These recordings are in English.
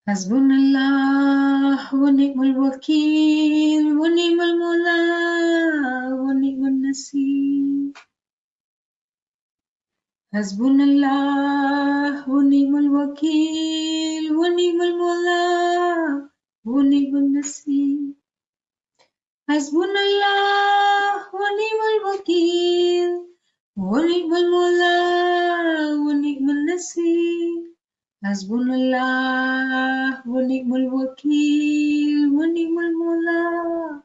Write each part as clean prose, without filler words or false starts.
Hasbunallah wa ni'mal wakeel wa ni'mal mawla wa ni'mal nasir. Hasbunallah wa ni'mal wakeel wa ni'mal mawla wa ni'mal nasir. Hasbunallah wa ni'mal wakeel wa ni'mal mawla wa ni'mal nasir. Hasbunallah wa ni'mal wakeel wa ni'mal mawla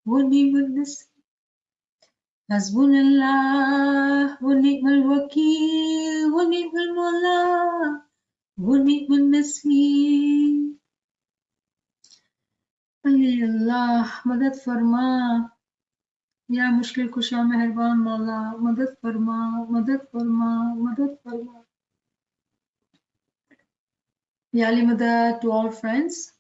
wa ni'mal nasir. Hasbunallah wa ni'mal wakeel wa ni'mal mawla wa ni'mal nasir. Allah मदद फरमा या मुश्किल कुशा मेहरबान मौला मदद फरमा मदद फरमा मदद फरमा. Ya Ali Madad to all friends.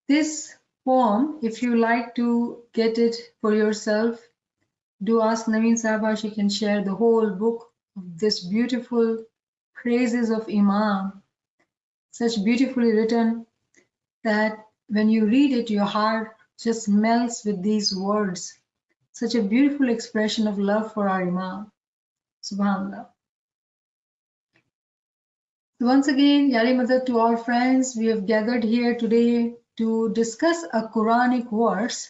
This poem, if you like to get it for yourself, do ask Naveen Sahaba, she can share the whole book of this beautiful praises of Imam, such beautifully written that when you read it, your heart just melts with these words. Such a beautiful expression of love for our Imam. Subhanallah. Once again, Yali Madad to all friends, we have gathered here today to discuss a Quranic verse.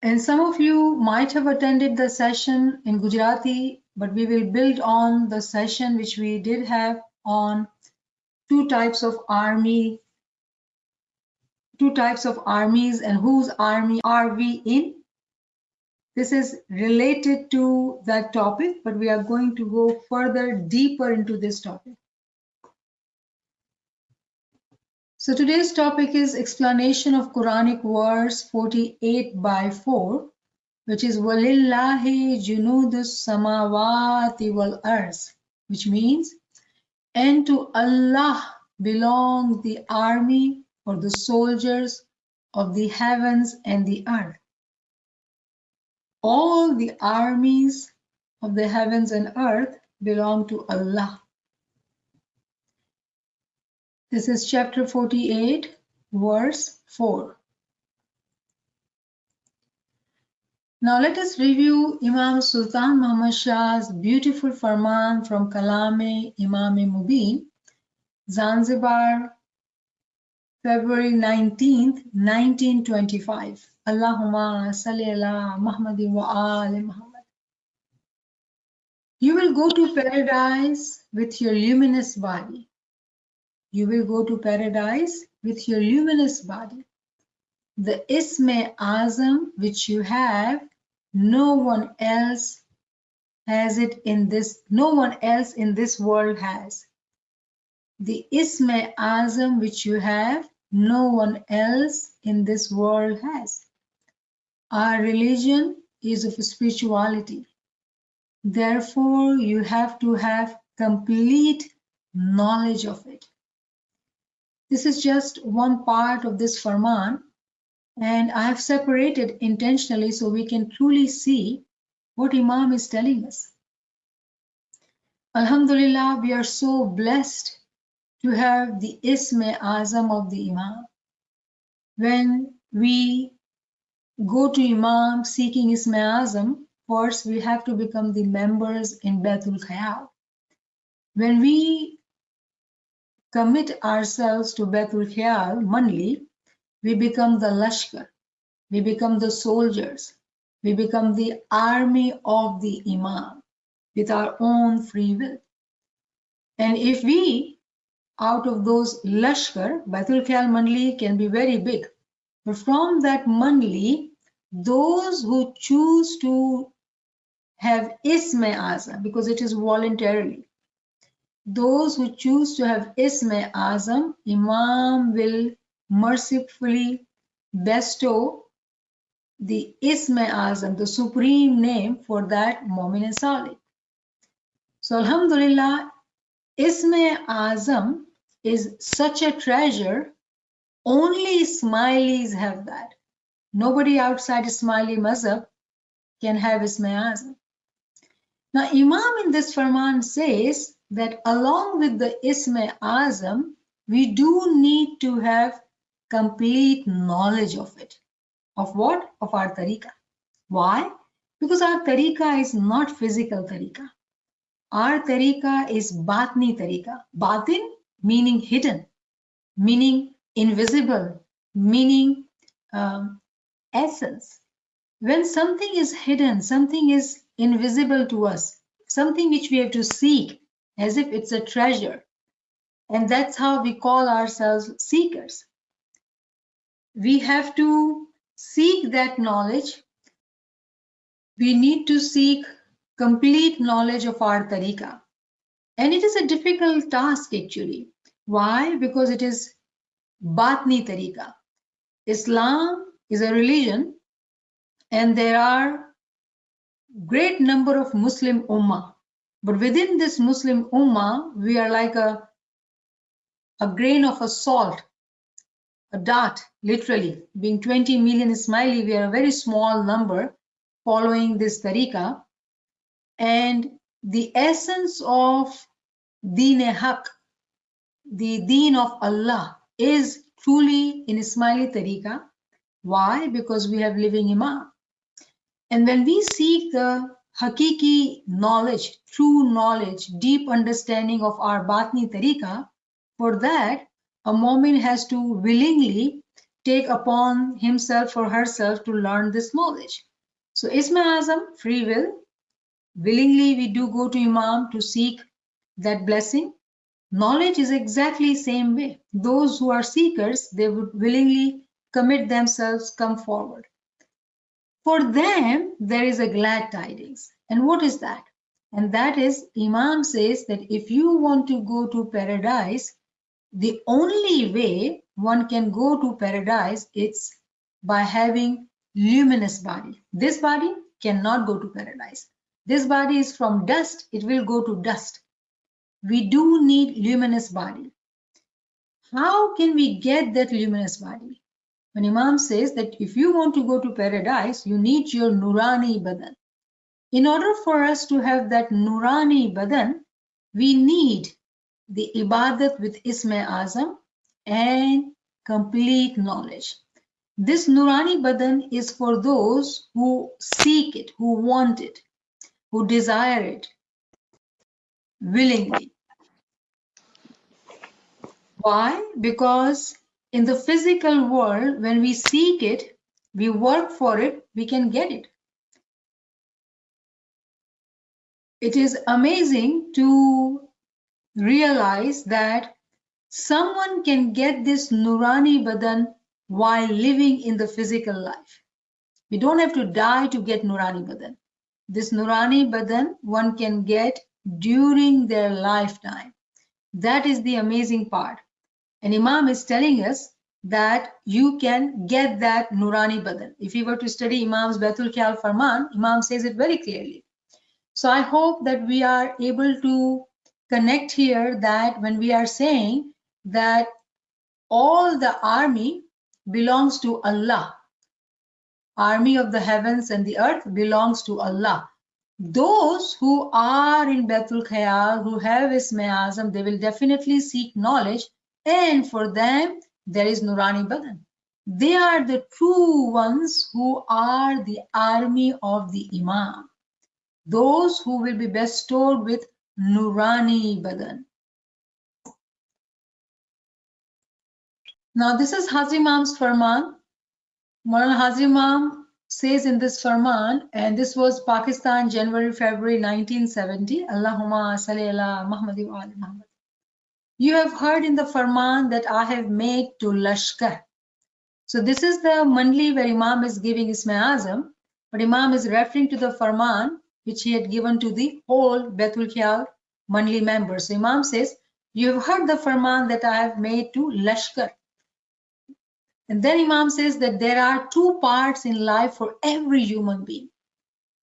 And some of you might have attended the session in Gujarati, but we will build on the session which we did have on two types of armies and whose army are we in. This is related to that topic, but we are going to go further deeper into this topic. So today's topic is explanation of Quranic verse 48/4, which is Walillahi junudus samawati wal arz, which means, and to Allah belong the army or the soldiers of the heavens and the earth. All the armies of the heavens and earth belong to Allah. This is chapter 48, verse 4. Now let us review Imam Sultan Muhammad Shah's beautiful farman from Kalame Imam Mubin, Zanzibar, February 19th, 1925. Allahumma salli ala Muhammadin wa ali Muhammad. You will go to paradise with your luminous body. You will go to paradise with your luminous body. The Isme Azam which you have, no one else has it in this, no one else in this world has. The Isme Azam which you have, no one else in this world has. Our religion is of spirituality. Therefore, you have to have complete knowledge of it. This is just one part of this farman, and I have separated intentionally so we can truly see what Imam is telling us. Alhamdulillah, we are so blessed to have the Isme Azam of the Imam. When we go to Imam seeking Isme Azam, first we have to become the members in Baitul Khayal. When we commit ourselves to Baitul Khayal monthly, we become the Lashkar, we become the soldiers, we become the army of the Imam with our own free will. And if we, out of those Lashkar, Baitul Khayal monthly can be very big, but from that monthly, those who choose to have Isme Azam, because it is voluntarily, those who choose to have Isme Azam, Imam will mercifully bestow the Isme Azam, the supreme name for that Mu'min and Salih. So Alhamdulillah, Isme Azam is such a treasure, only Ismailis have that. Nobody outside Ismaili Mazhab can have Isme Azam. Now, Imam in this Farman says that along with the Ism-e-Azam, we do need to have complete knowledge of it. Of what? Of our tariqah. Why? Because our tariqah is not physical tariqah. Our tariqah is batni tariqah. Batin meaning hidden, meaning invisible, meaning essence. When something is hidden, something is invisible to us, something which we have to seek as if it's a treasure. And that's how we call ourselves seekers. We have to seek that knowledge. We need to seek complete knowledge of our tariqah. And it is a difficult task actually. Why? Because it is batni tariqah. Islam is a religion and there are great number of Muslim ummah. But within this Muslim ummah, we are like a grain of a salt, a dot, literally. Being 20 million Ismaili, we are a very small number following this tariqah. And the essence of Deen-e-Haq, the Deen of Allah, is truly in Ismaili tariqah. Why? Because we have living Imam. And when we seek the hakiki knowledge, true knowledge, deep understanding of our batni tariqah, for that, a mu'min has to willingly take upon himself or herself to learn this knowledge. So Ism-e-Azam, free will. Willingly we do go to Imam to seek that blessing. Knowledge is exactly same way. Those who are seekers, they would willingly commit themselves, come forward. For them, there is a glad tidings. And what is that? And that is, Imam says that if you want to go to paradise, the only way one can go to paradise is by having luminous body. This body cannot go to paradise. This body is from dust, it will go to dust. We do need luminous body. How can we get that luminous body? When Imam says that if you want to go to paradise, you need your nurani badan. In order for us to have that nurani badan, we need the ibadat with Ism-e-Azam and complete knowledge. This nurani badan is for those who seek it, who want it, who desire it willingly. Why? Because in the physical world, when we seek it, we work for it, we can get it. It is amazing to realize that someone can get this nurani badan while living in the physical life. We don't have to die to get nurani badan. This nurani badan one can get during their lifetime. That is the amazing part. And Imam is telling us that you can get that nurani badan. If you were to study Imam's Baitul Khayal Farman, Imam says it very clearly. So I hope that we are able to connect here that when we are saying that all the army belongs to Allah, army of the heavens and the earth belongs to Allah. Those who are in Baitul Khayal, who have Ism-e-Azam, they will definitely seek knowledge, and for them there is Nurani Badan. They are the true ones who are the army of the Imam. Those who will be bestowed with Nurani Badan. Now this is Hazrat Imam's Farman. Maulana Hazrat Imam says in this Farman, and this was Pakistan, January, February 1970. Allahumma salli ala Muhammad wa ali Muhammad. You have heard in the Farman that I have made to Lashkar. So this is the mandli where Imam is giving Ism-e-Azam, but Imam is referring to the Farman which he had given to the whole Baitul Khayal mandli members. So Imam says, you have heard the Farman that I have made to Lashkar. And then Imam says that there are two parts in life for every human being.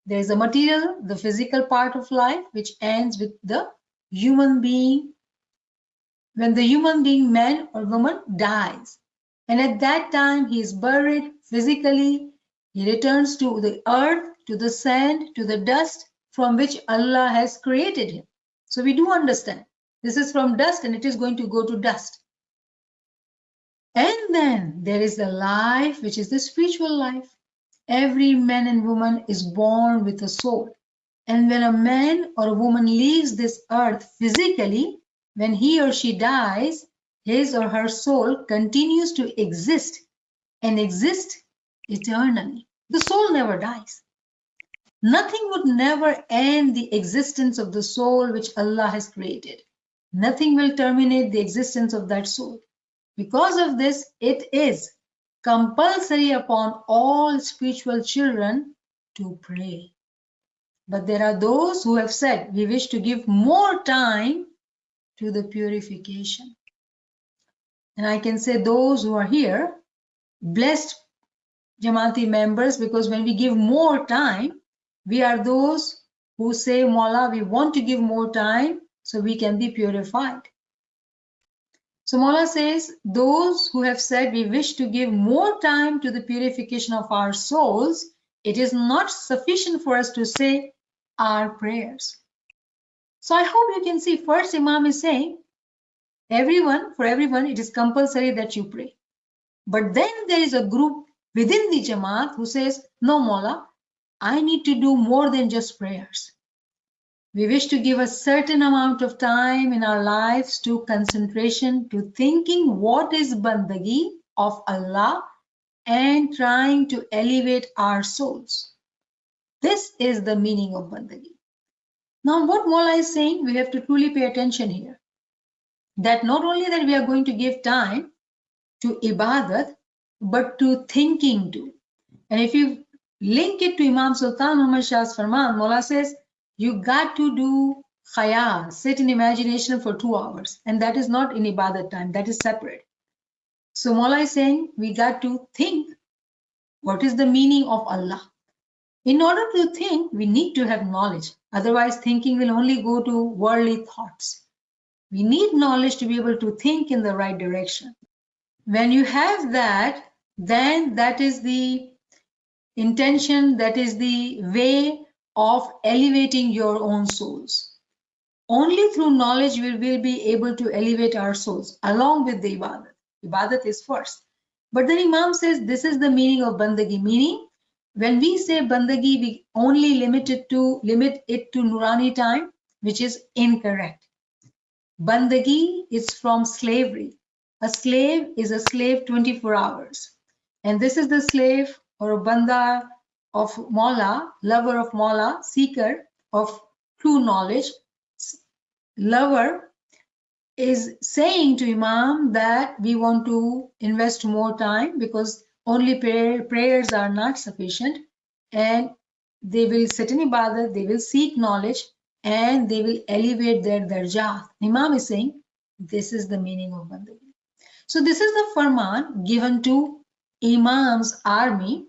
There is a material, the physical part of life, which ends with the human being, when the human being, man or woman, dies. And at that time, he is buried physically. He returns to the earth, to the sand, to the dust. from which Allah has created him. So we do understand this is from dust and it is going to go to dust. And then there is the life, which is the spiritual life. Every man and woman is born with a soul. And when a man or a woman leaves this earth physically, when he or she dies, his or her soul continues to exist and exist eternally. The soul never dies. Nothing would never end the existence of the soul which Allah has created. Nothing will terminate the existence of that soul. Because of this, it is compulsory upon all spiritual children to pray. But there are those who have said, we wish to give more time to the purification. And I can say those who are here, blessed Jamaati members, because when we give more time, we are those who say, Mawla, we want to give more time so we can be purified. So Mawla says, those who have said we wish to give more time to the purification of our souls, it is not sufficient for us to say our prayers. So I hope you can see, first Imam is saying, for everyone, it is compulsory that you pray. But then there is a group within the Jamaat who says, no Mawla, I need to do more than just prayers. We wish to give a certain amount of time in our lives to concentration, to thinking what is bandagi of Allah and trying to elevate our souls. This is the meaning of bandagi. Now what Mawla is saying, we have to truly pay attention here. That not only that we are going to give time to ibadat, but to thinking too. And if you link it to Imam Sultan Muhammad Shah's Farman, Mawla says, you got to do khayal, sit in imagination for 2 hours. And that is not in ibadat time, that is separate. So Mawla is saying, we got to think what is the meaning of Allah. In order to think, we need to have knowledge. Otherwise, thinking will only go to worldly thoughts. We need knowledge to be able to think in the right direction. When you have that, then that is the intention, that is the way of elevating your own souls. Only through knowledge we will be able to elevate our souls along with the ibadat. Ibadat is first. But then Imam says this is the meaning of bandagi. Meaning, when we say bandagi, we only limit it to Nurani time, which is incorrect. Bandagi is from slavery. A slave is a slave 24 hours. And this is the slave or a banda of Mawla, lover of Mawla, seeker of true knowledge. Lover is saying to Imam that we want to invest more time because only prayers are not sufficient, and they will sit in ibadat, they will seek knowledge, and they will elevate their darjat. Imam is saying this is the meaning of bandagi. So this is the farman given to Imam's army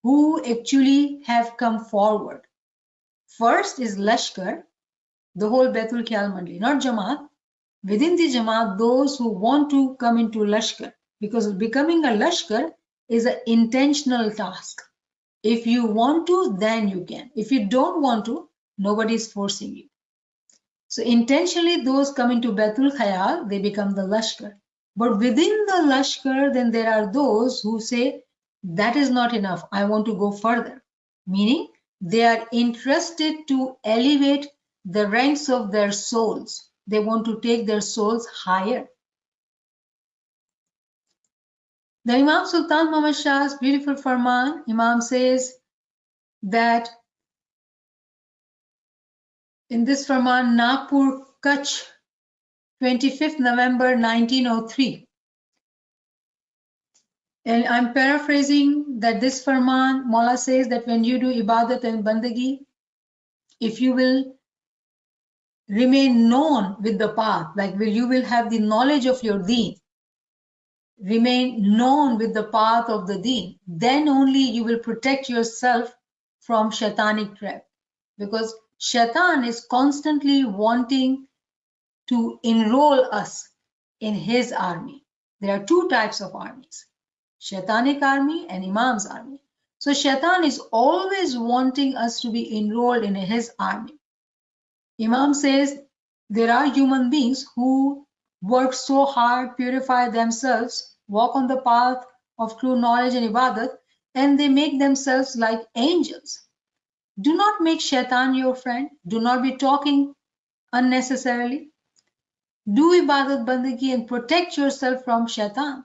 who actually have come forward. First is Lashkar, the whole Baitul Khayal Mandali, not Jamaat. Within the Jamaat, those who want to come into Lashkar, because becoming a Lashkar is an intentional task. If you want to, then you can. If you don't want to, nobody is forcing you. So intentionally, those come into Baitul Khayal, they become the Lashkar. But within the Lashkar, then there are those who say, that is not enough, I want to go further. Meaning, they are interested to elevate the ranks of their souls. They want to take their souls higher. The Imam Sultan Muhammad Shah's beautiful farman, Imam says that in this farman, Nagpur, Kutch, 25th November 1903. And I'm paraphrasing that this farman, Mawla says that when you do ibadat and bandagi, if you will remain known with the path, like you will have the knowledge of your deen, remain known with the path of the deen, then only you will protect yourself from shaitanic trap. Because shaitan is constantly wanting to enroll us in his army. There are two types of armies, Shaitanic army and Imam's army. So Shaitan is always wanting us to be enrolled in his army. Imam says there are human beings who work so hard, purify themselves, walk on the path of true knowledge and ibadat, and they make themselves like angels. Do not make Shaitan your friend. Do not be talking unnecessarily. Do ibadat bandagi and protect yourself from Shaitan.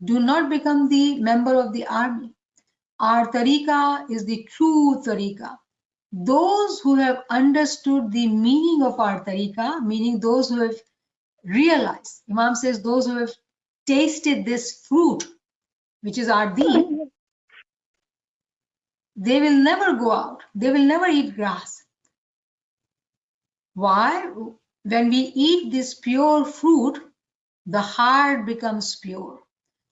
Do not become the member of the army. Our tariqah is the true tariqah. Those who have understood the meaning of our tariqah, meaning those who have realized, Imam says those who have tasted this fruit, which is our deen, they will never go out. They will never eat grass. Why? When we eat this pure fruit, the heart becomes pure.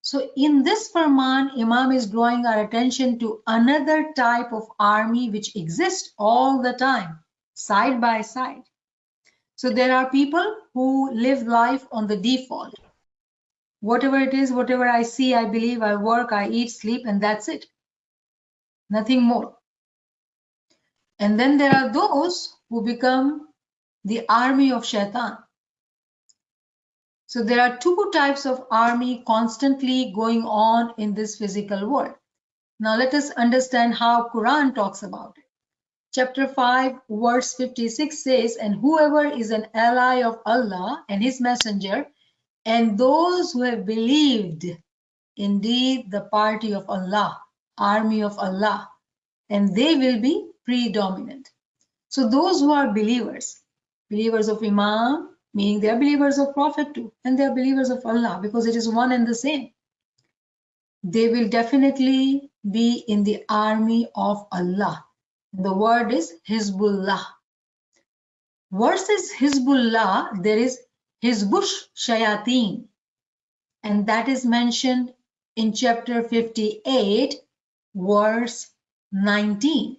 So in this Farman, Imam is drawing our attention to another type of army which exists all the time, side by side. So there are people who live life on the default. Whatever it is, whatever I see, I believe, I work, I eat, sleep, and that's it. Nothing more. And then there are those who become the army of Shaitan. So there are two types of army constantly going on in this physical world. Now let us understand how Quran talks about it. Chapter 5 verse 56 says, and whoever is an ally of Allah and his messenger and those who have believed, indeed the party of Allah, army of Allah, and they will be predominant. So those who are believers, believers of Imam, meaning they are believers of Prophet too, and they are believers of Allah because it is one and the same. They will definitely be in the army of Allah. The word is Hizbullah. Versus Hizbullah, there is Hizbush Shayateen, and that is mentioned in chapter 58, verse 19.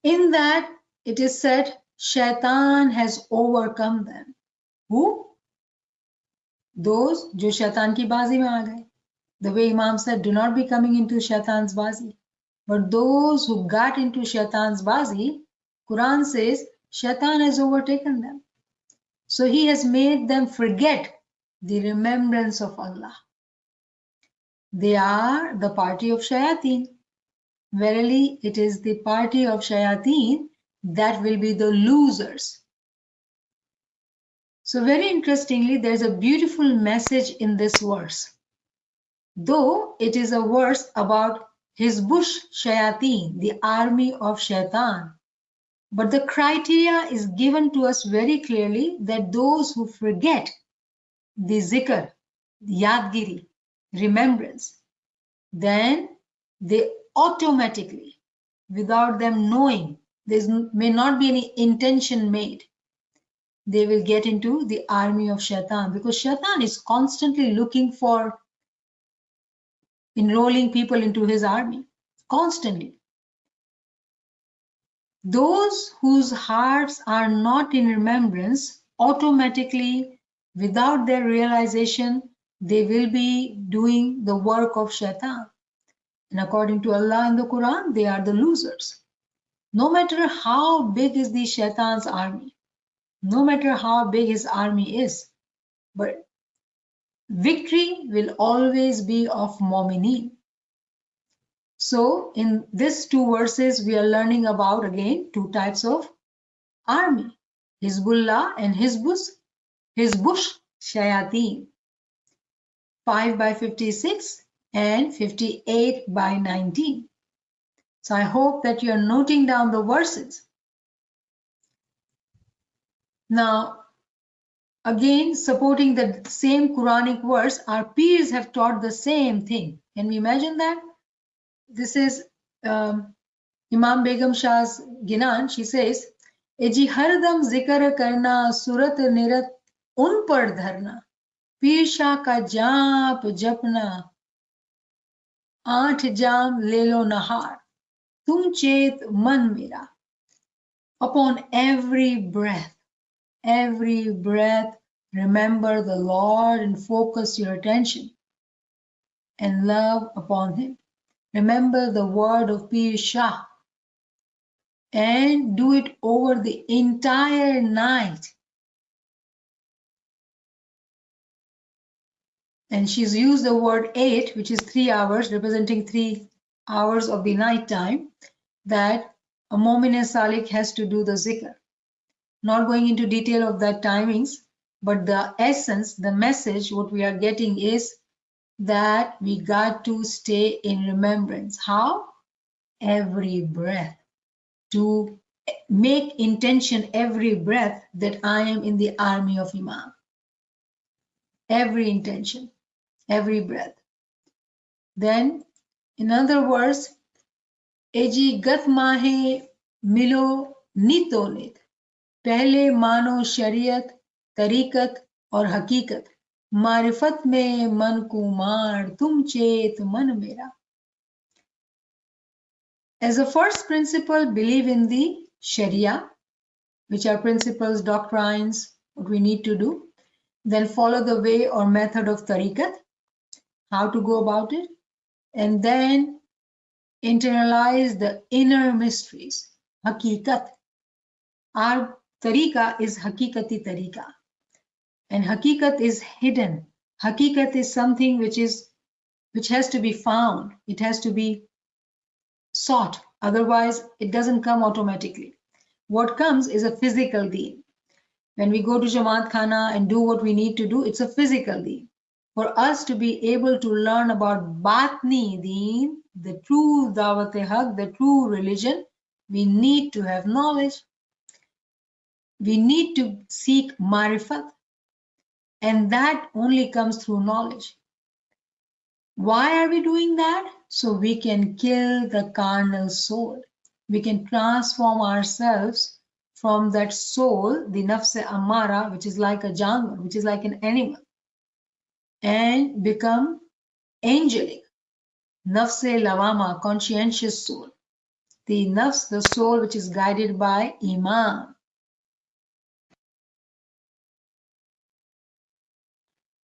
In that, it is said, Shaitan has overcome them. Who? Those जो शैतान की बाजी में आ गए. The way Imam said, do not be coming into Shaitan's bazi. But those who got into Shaitan's bazi, Quran says, Shaitan has overtaken them. So he has made them forget the remembrance of Allah. They are the party of Shayateen. Verily, it is the party of Shayateen that will be the losers. So very interestingly, there's a beautiful message in this verse. Though it is a verse about Hizbush Shayateen, the army of Shaitan, but the criteria is given to us very clearly that those who forget the Zikr, Yadgiri, remembrance, then they automatically, without them knowing, there may not be any intention made, they will get into the army of Shaitan, because Shaitan is constantly looking for enrolling people into his army, constantly. Those whose hearts are not in remembrance, automatically, without their realization, they will be doing the work of Shaitan. And according to Allah in the Quran, they are the losers. No matter how big is the Shaitan's army, no matter how big his army is, but victory will always be of Mu'mineen. So in these two verses, we are learning about, again, two types of army, Hizbullah and Hizbush Shayateen, 5 by 56 and 58 by 19. So I hope that you are noting down the verses. Now, again, supporting the same Quranic verse, our peers have taught the same thing. Can we imagine that? This is Imam Begum Shah's Ginan. She says, Eji hardam zikr karna, surat nirat un par dharna, pir shah ka jaap japna, आठ जाम ले लो नहार, तुम चेत मन मेरा. Upon every breath, remember the Lord and focus your attention and love upon him. remember the word of Pir Shah and do it over the entire night. And she's used the word 8, which is 3 hours, representing 3 hours of the night time, that a Mu'min Salik has to do the zikr. Not going into detail of that timings, but the essence, the message, what we are getting is that we got to stay in remembrance. How? Every breath. To make intention every breath that I am in the army of Imam. Every intention, every breath. Then, in other words, Eji gat mahe milo nito nit. Pehle mano shariat, tariqat और हकीकत. मारिफत में मन कुमार तुम चेत मन मेरा. As a first principle, believe in the Sharia, which are principles, doctrines, what we need to do. Then follow the way or method of tariqat, how to go about it. And then internalize the inner mysteries, hakikat. Our tariqa is hakikati tariqa. And hakikat is hidden. Hakikat is something which has to be found. It has to be sought. Otherwise, it doesn't come automatically. What comes is a physical deen. When we go to Jamaat Khana and do what we need to do, it's a physical deen. For us to be able to learn about Batni deen, the true Dawat-e-Haq, the true religion, we need to have knowledge. We need to seek marifat. And that only comes through knowledge. Why are we doing that? So we can kill the carnal soul. We can transform ourselves from that soul, the nafs amara, which is like a janwar, which is like an animal, and become angelic. Nafs lawama, conscientious soul. The nafs, the soul which is guided by Imam.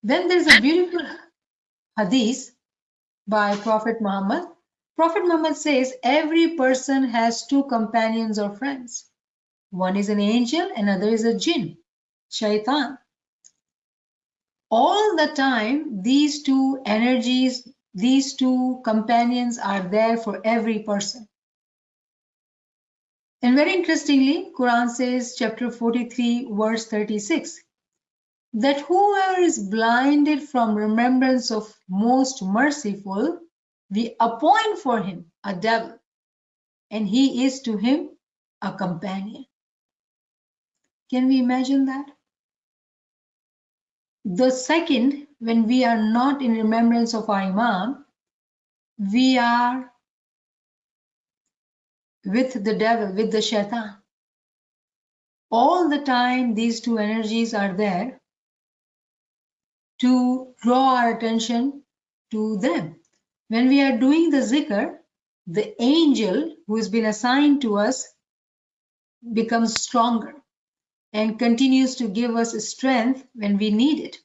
Then there's a beautiful hadith by Prophet Muhammad. Prophet Muhammad says every person has two companions or friends. One is an angel, another is a jinn, shaitan. All the time, these two energies, these two companions are there for every person. And very interestingly, Quran says, chapter 43, verse 36, that whoever is blinded from remembrance of most merciful, we appoint for him a devil, and he is to him a companion. Can we imagine that? The second, when we are not in remembrance of our Imam, we are with the devil, with the shaitan. All the time, these two energies are there to draw our attention to them. When we are doing the zikr, the angel who has been assigned to us becomes stronger and continues to give us strength when we need it.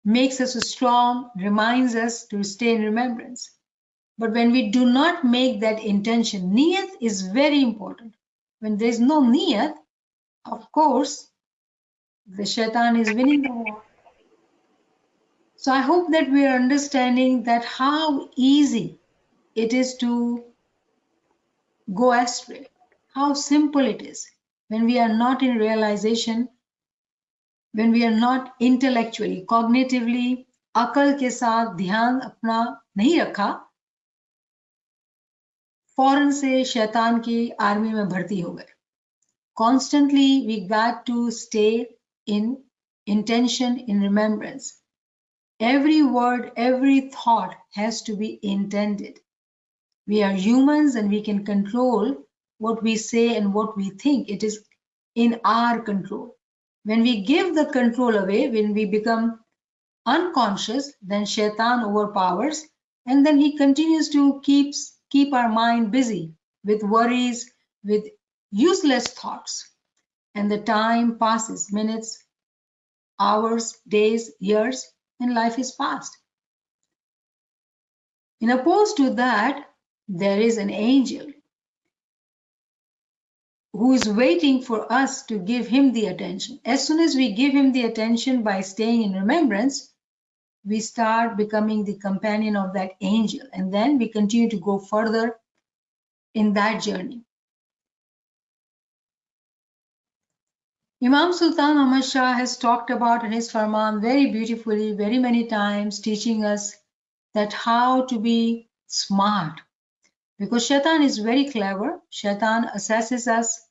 Makes us strong, reminds us to stay in remembrance. But when we do not make that intention, niyat is very important. When there is no niyat, of course, the shaitan is winning the war. So I hope that we are understanding that how easy it is to go astray, how simple it is when we are not in realization, when we are not intellectually, cognitively, अकल के साथ ध्यान अपना नहीं रखा, फौरन से शैतान की आर्मी में भर्ती हो गए. Constantly we got to stay in intention, in remembrance. Every word, every thought has to be intended. We are humans and we can control what we say and what we think. It is in our control. When we give the control away, when we become unconscious, then shaitan overpowers, and then he continues to keep our mind busy with worries, with useless thoughts. And the time passes, minutes, hours, days, years, and life is past. In opposed to that, there is an angel who is waiting for us to give him the attention. As soon as we give him the attention by staying in remembrance, we start becoming the companion of that angel, and then we continue to go further in that journey. Imam Sultan Ahmad Shah has talked about in his Farman very beautifully, very many times, teaching us that how to be smart. Because Shaitan is very clever. Shaitan assesses us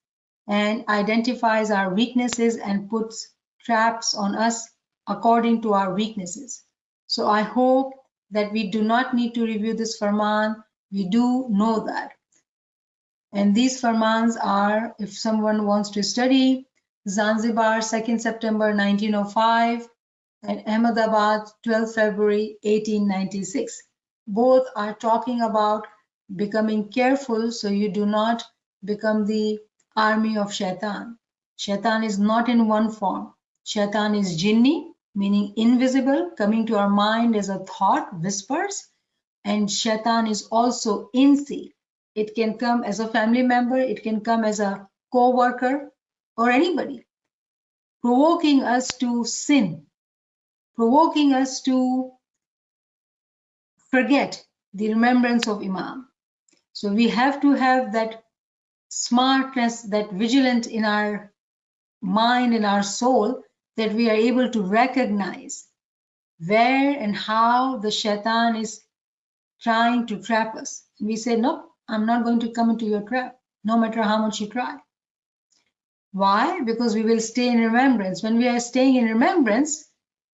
and identifies our weaknesses and puts traps on us according to our weaknesses. So I hope that we do not need to review this Farman. We do know that. And these Farmans are, if someone wants to study, Zanzibar, 2nd September 1905, and Ahmedabad, 12 February 1896. Both are talking about becoming careful so you do not become the army of Shaitan. Shaitan is not in one form. Shaitan is jinni, meaning invisible, coming to our mind as a thought, whispers. And Shaitan is also insi. It can come as a family member, it can come as a co-worker or anybody, provoking us to sin, provoking us to forget the remembrance of Imam. So we have to have that smartness, that vigilance in our mind, in our soul, that we are able to recognize where and how the Shaitan is trying to trap us. We say, no, I'm not going to come into your trap, no matter how much you try. Why? Because we will stay in remembrance. When we are staying in remembrance,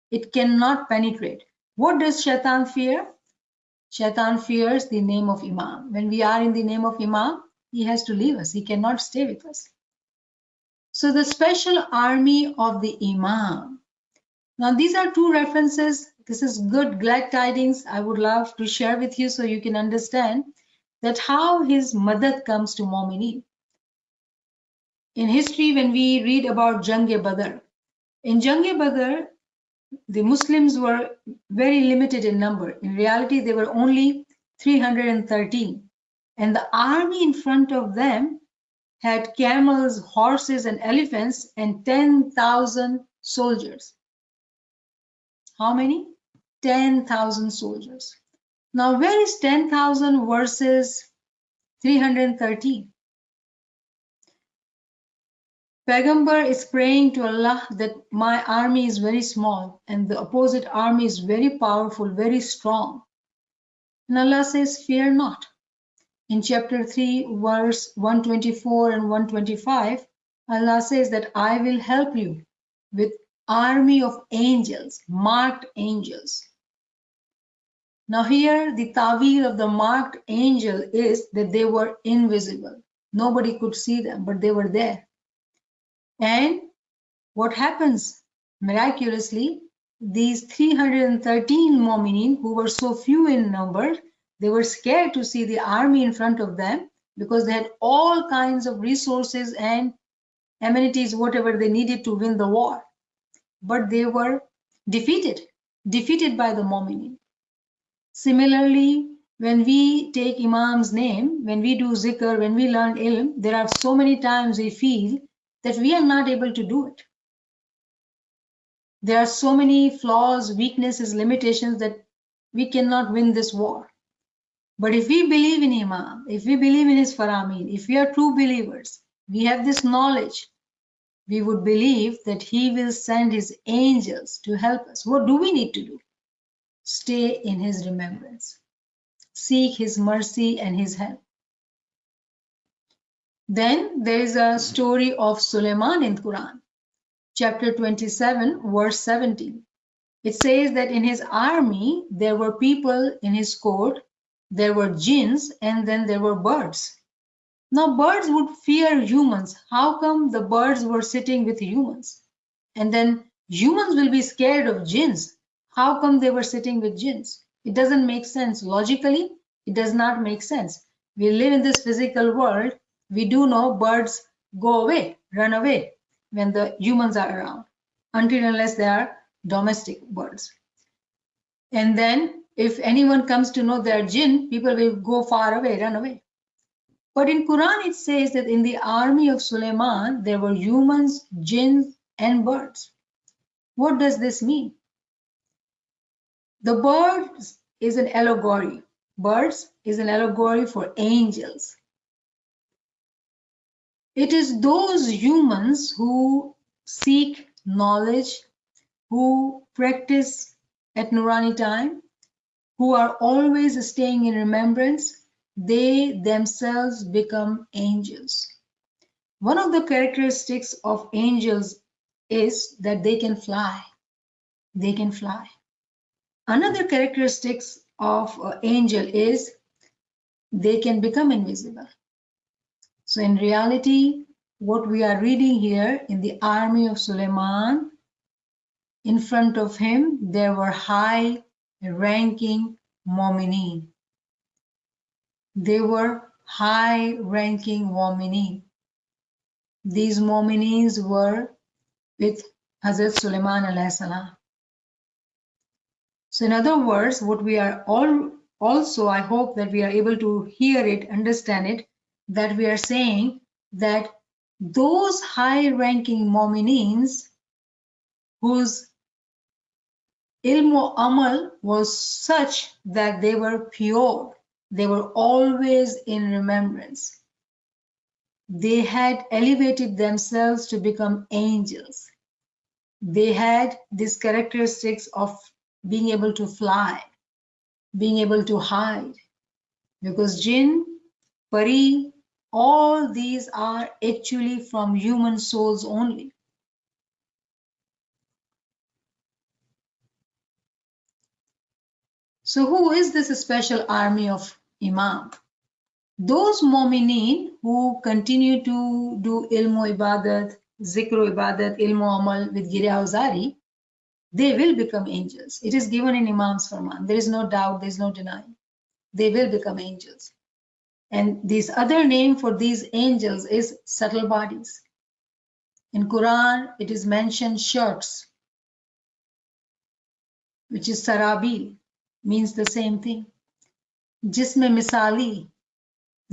it cannot penetrate. What does Shaitan fear? Shaitan fears the name of Imam. When we are in the name of Imam, he has to leave us. He cannot stay with us. So the special army of the Imam. Now these are two references. This is good, glad tidings. I would love to share with you so you can understand that how his madad comes to Mu'mineen. In history, when we read about Jang-e-Badr, in Jang-e-Badr, the Muslims were very limited in number. In reality, they were only 313. And the army in front of them had camels, horses, and elephants, and 10,000 soldiers. How many? 10,000 soldiers. Now, where is 10,000 versus 313? Paigambar is praying to Allah that my army is very small and the opposite army is very powerful, very strong. And Allah says, fear not. In chapter 3, verse 124 and 125, Allah says that I will help you with army of angels, marked angels. Now here, the ta'wil of the marked angel is that they were invisible. Nobody could see them, but they were there. And what happens? Miraculously, these 313 Mu'mineen, who were so few in number, they were scared to see the army in front of them because they had all kinds of resources and amenities, whatever they needed to win the war. But they were defeated by the Mu'mineen. Similarly, when we take Imam's name, when we do Zikr, when we learn ilm, there are so many times we feel that we are not able to do it. There are so many flaws, weaknesses, limitations that we cannot win this war. But if we believe in Imam, if we believe in his Faramin, if we are true believers, we have this knowledge, we would believe that he will send his angels to help us. What do we need to do? Stay in his remembrance. Seek his mercy and his help. Then there is a story of Suleiman in Quran, chapter 27, verse 17. It says that in his army, there were people in his court, there were jinns, and then there were birds. Now birds would fear humans. How come the birds were sitting with humans? And then humans will be scared of jinns. How come they were sitting with jinns? It doesn't make sense. Logically, it does not make sense. We live in this physical world. We do know birds go away, run away when the humans are around, until unless they are domestic birds. And then If anyone comes to know they are jinn, people will go far away, run away. But in Quran it says that in the army of Suleiman there were humans, jinns, and birds. What does this mean? The birds is an allegory. Birds is an allegory for angels. It is those humans who seek knowledge, who practice at Nurani time, who are always staying in remembrance, they themselves become angels. One of the characteristics of angels is that they can fly. They can fly. Another characteristics of an angel is they can become invisible. So in reality, what we are reading here in the army of Suleiman, in front of him, there were high-ranking mu'mineen. They were high-ranking mu'mineen. These mu'mineens were with Hazrat Suleiman alayhi salam. So in other words, what we are all also, I hope that we are able to hear it, understand it, that we are saying that those high-ranking mu'mineens whose ilm wa amal was such that they were pure, they were always in remembrance. They had elevated themselves to become angels. They had these characteristics of being able to fly, being able to hide, because jinn, pari, all these are actually from human souls only. So who is this special army of Imam? Those mu'mineen who continue to do ilmu ibadat, zikr ibadat, ilmu amal with Girya Uzari, they will become angels. It is given in Imam's Farman. There is no doubt, there is no denying. They will become angels. And this other name for these angels is subtle bodies. In Quran, it is mentioned shirts, which is sarabil, means the same thing. Jisme misali,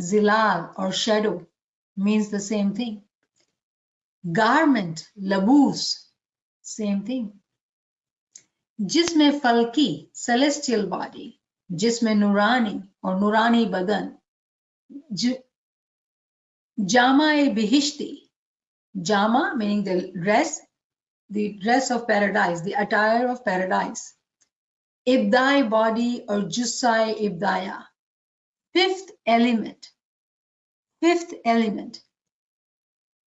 zilal or shadow, means the same thing. Garment, labus, same thing. Jisme falki, celestial body. Jisme nurani or nurani badan. Jama-e-bihishti, Jama meaning the dress of paradise, the attire of paradise. Ibdai body or Jussai Ibdaya. Fifth element. Fifth element.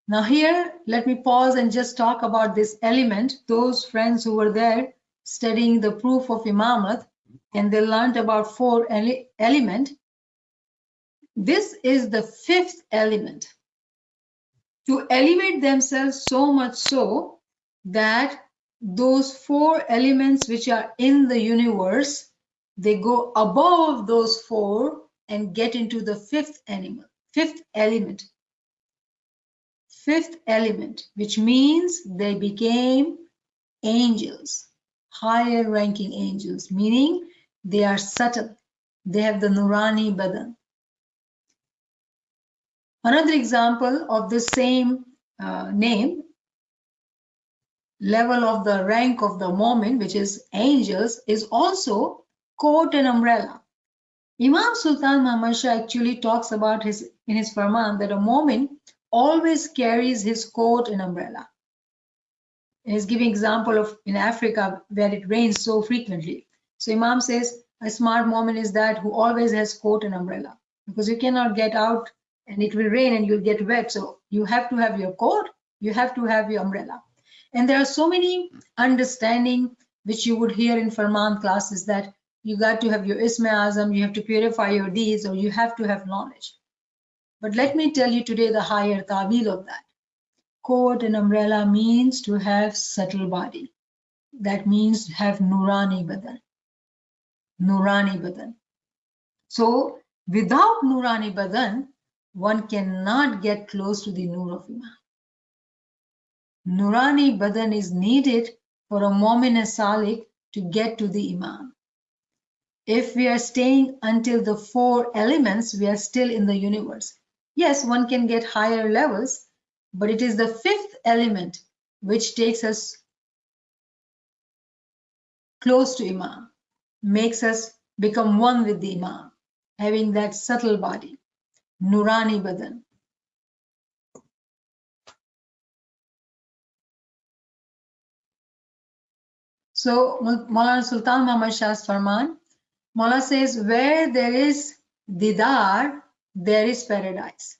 Now here, let me pause and just talk about this element. Those friends who were there studying the proof of Imamat, and they learned about four elements. This is the fifth element. To elevate themselves so much so that those four elements which are in the universe, they go above those four and get into the fifth element. Fifth element, which means they became angels, higher ranking angels, meaning they are subtle. They have the Nurani Badan. Another example of the same name, level of the rank of the moment, which is angels, is also coat and umbrella. Imam Sultan Muhammad Shah actually talks about in his Farman that a moment always carries his coat and umbrella. And he's giving example of in Africa where it rains so frequently. So Imam says a smart moment is that who always has coat and umbrella, because you cannot get out and it will rain and you'll get wet. So you have to have your coat, you have to have your umbrella. And there are so many understanding which you would hear in Farman classes that you got to have your Isme Azam, you have to purify your deeds, or you have to have knowledge. But let me tell you today the higher ta'wil of that. Coat and umbrella means to have subtle body. That means to have Nurani Badan. Nurani Badan. So without Nurani Badan, one cannot get close to the Nur of Imam. Nurani Badan is needed for a Mu'min Salik to get to the Imam. If we are staying until the 4 elements, we are still in the universe. Yes, one can get higher levels, but it is the 5th element which takes us close to Imam, makes us become one with the Imam, having that subtle body, Nurani Badan. So Maulana Sultan Muhammad Shah's Farman, Maula says, where there is Didar, there is paradise.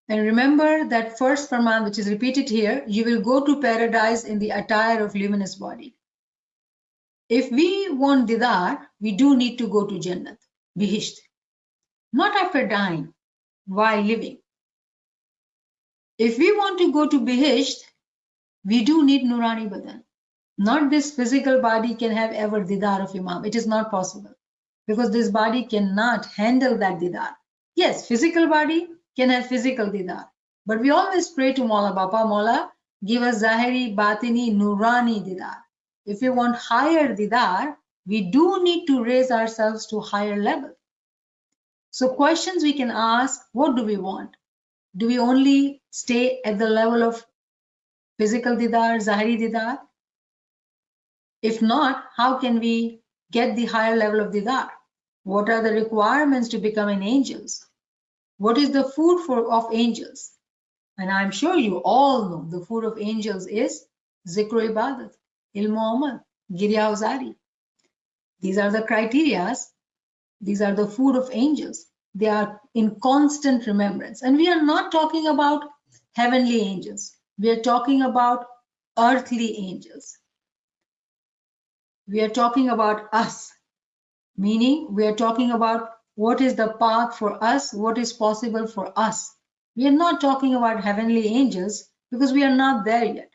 And remember that first Farman, which is repeated here, you will go to paradise in the attire of luminous body. If we want Didar, we do need to go to Jannat, Bihisht, not after dying, while living. If we want to go to Bihisht, we do need Nurani Badan. Not this physical body can have ever Didar of Imam. It is not possible because this body cannot handle that Didar. Yes, physical body can have physical Didar. But we always pray to Maula Bapa, Maula, give us Zahiri, Batini, Nurani Didar. If we want higher Didar, we do need to raise ourselves to higher level. So questions we can ask, what do we want? Do we only stay at the level of physical Didar, Zahiri Didar? If not, how can we get the higher level of Didar? What are the requirements to become an angel? What is the food of angels? And I'm sure you all know the food of angels is Zikr Ibadat, Ilm Amal, Girya Uzari. These are the criterias. These are the food of angels. They are in constant remembrance. And we are not talking about heavenly angels. We are talking about earthly angels. We are talking about us, meaning we are talking about what is the path for us, what is possible for us. We are not talking about heavenly angels because we are not there yet.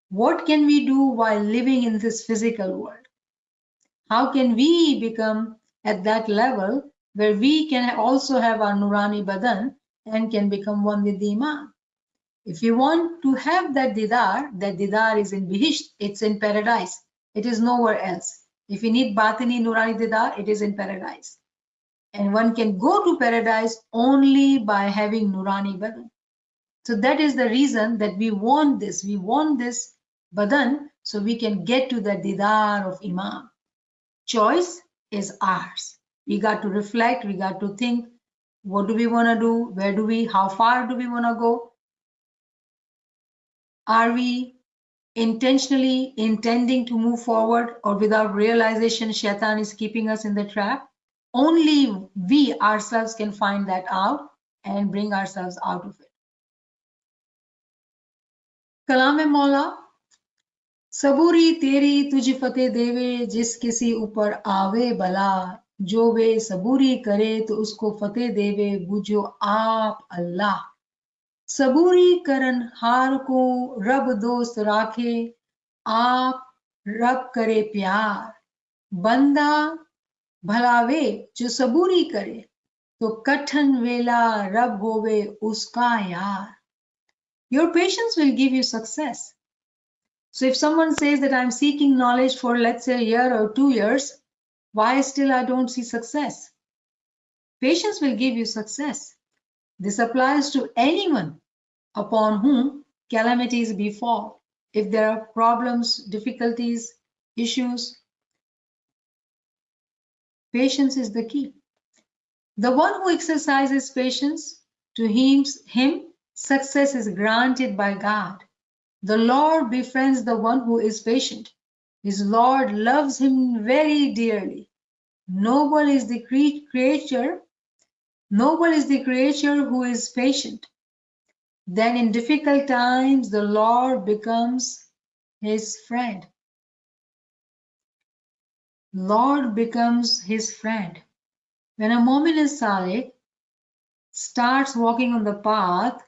What can we do while living in this physical world? How can we become at that level where we can also have our Nurani Badan and can become one with the Imam? If you want to have that Didar is in Bihisht, it's in paradise. It is nowhere else. If you need Batini Nurani Didar, it is in paradise. And one can go to paradise only by having Nurani Badan. So that is the reason that we want this. We want this Badan so we can get to the Didar of Imam. Choice is ours. We got to reflect, we got to think, what do we want to do? Where do we, how far do we want to go? Are we intentionally intending to move forward, or without realization, Shaitan is keeping us in the trap? Only we ourselves can find that out and bring ourselves out of it. Kalam-e-Maula, Saburi teri tuj fateh deve, jis kisi upar aave bala, jo ve saburi kare to usko fateh deve, bujo aap Allah. सबूरी करन हार को रब दोस्त राखे, आप रब करे प्यार, बंदा भलावे जो सबूरी करे, तो कठन वेला रब होवे उसका यार. Your patience will give you success. So if someone says that I'm seeking knowledge for, let's say, a year or 2 years, why still I don't see success? Patience will give you success. This applies to anyone upon whom calamities befall. If there are problems, difficulties, issues, patience is the key. The one who exercises patience, to him success is granted by God. The Lord befriends the one who is patient. His Lord loves him very dearly. Noble is the creature who is patient. Then in difficult times, the Lord becomes his friend. Lord becomes his friend. When a Mu'min Salih starts walking on the path,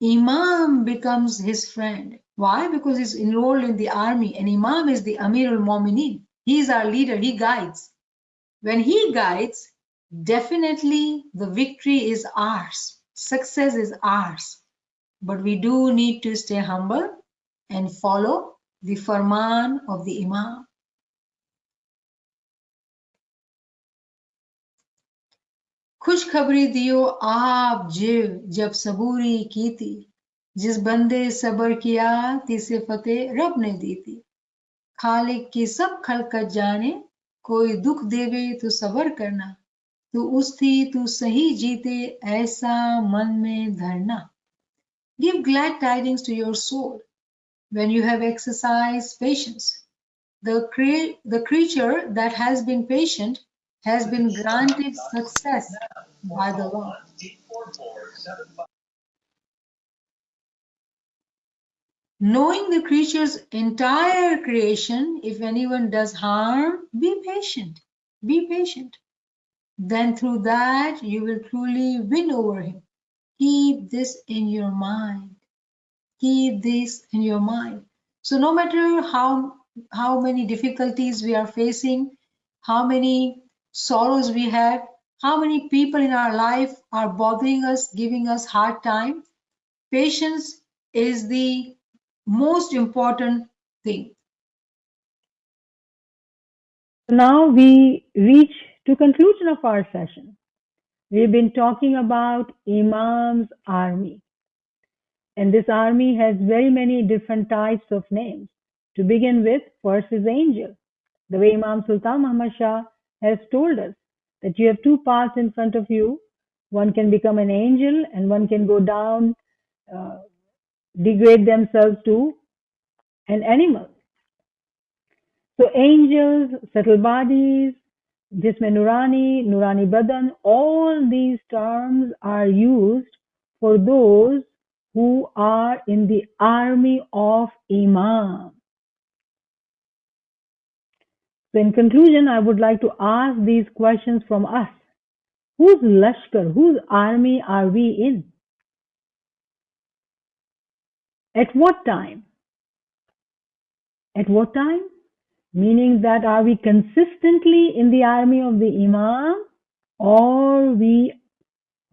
Imam becomes his friend. Why? Because he's enrolled in the army, and Imam is the Amirul Mu'minin. He is our leader, he guides. When he guides, definitely the victory is ours. Success is ours. But we do need to stay humble and follow the farman of the Imam. खुशखबरी दियो आप जिव जब सबूरी की थी, जिस बंदे सबर किया तिसे फतेह रब ने दी थी। खालिक की सब खलकत जाने, कोई दुख देवे तो सबर करना, तू उस थी तू सही जीते ऐसा मन में धरना। Give glad tidings to your soul when you have exercised patience. The creature that has been patient has been granted success by the Lord. Knowing the creature's entire creation, if anyone does harm, be patient. Be patient. Then through that you will truly win over him. Keep this in your mind. Keep this in your mind. So no matter how many difficulties we are facing, how many sorrows we have, how many people in our life are bothering us, giving us hard time, patience is the most important thing. Now we reach to conclusion of our session. We've been talking about Imam's army. And this army has very many different types of names. To begin with, first is angel. The way Imam Sultan Muhammad Shah has told us that you have two paths in front of you. One can become an angel and one can go down, uh, degrade themselves to an animal. So angels, subtle bodies, Jisme Nurani, Nurani Badan, all these terms are used for those who are in the army of Imam. So in conclusion, I would like to ask these questions from us. Whose Lashkar, whose army are we in? At what time? At what time? Meaning that are we consistently in the army of the Imam, or we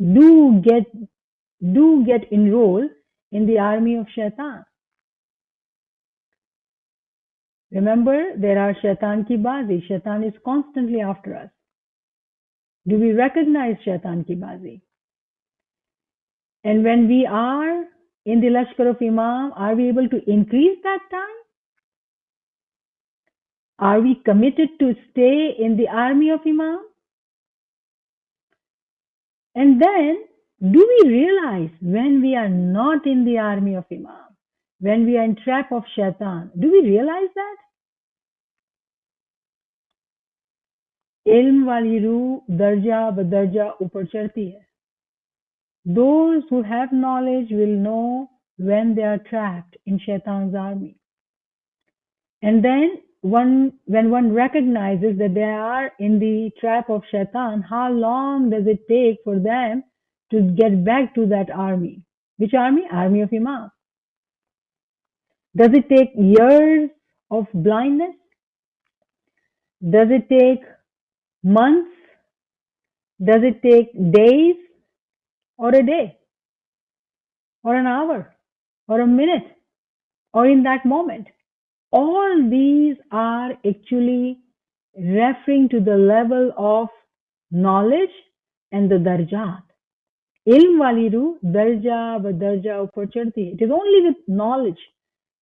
do get enrolled in the army of Shaitan? Remember, there are Shaitan ki bazi. Shaitan is constantly after us. Do we recognize Shaitan ki bazi? And when we are in the Lashkar of Imam, are we able to increase that time? Are we committed to stay in the army of Imam? And then, do we realize when we are not in the army of Imam, when we are in trap of Shaitan, do we realize that? इल्म वाली रूह दर्जा बदर्जा ऊपर चढ़ती है. Those who have knowledge will know when they are trapped in Shaitan's army. And then when one recognizes that they are in the trap of Shaitan, how long does it take for them to get back to that army? Which army? Army of Imam. Does it take years of blindness? Does it take months? Does it take days or a day or an hour or a minute or in that moment? All these are actually referring to the level of knowledge and the darjat. Ilm wali ruh darja ba darja upar chadti hai. It is only with knowledge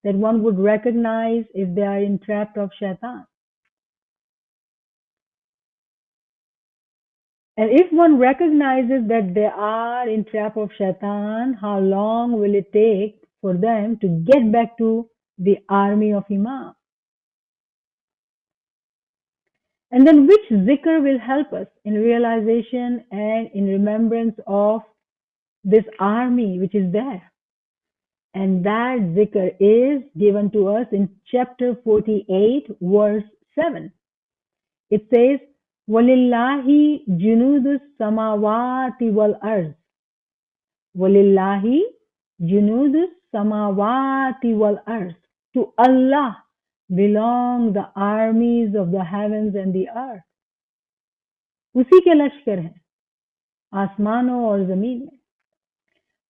that one would recognize if they are entrapped of shaitan. And if one recognizes that they are in trap of shaitan, how long will it take for them to get back to the army of Imam? And then which zikr will help us in realization and in remembrance of this army which is there? And that zikr is given to us in chapter 48, verse 7. It says, وَلِلَّهِ جُنُودُ السَّمَاوَاتِ وَالْأَرْضِ وَلِلَّهِ جُنُودُ السَّمَاوَاتِ وَالْأَرْضِ. To Allah belong the armies of the heavens and the earth. उसी के लश्कर हैं आसमानों और जमीन में.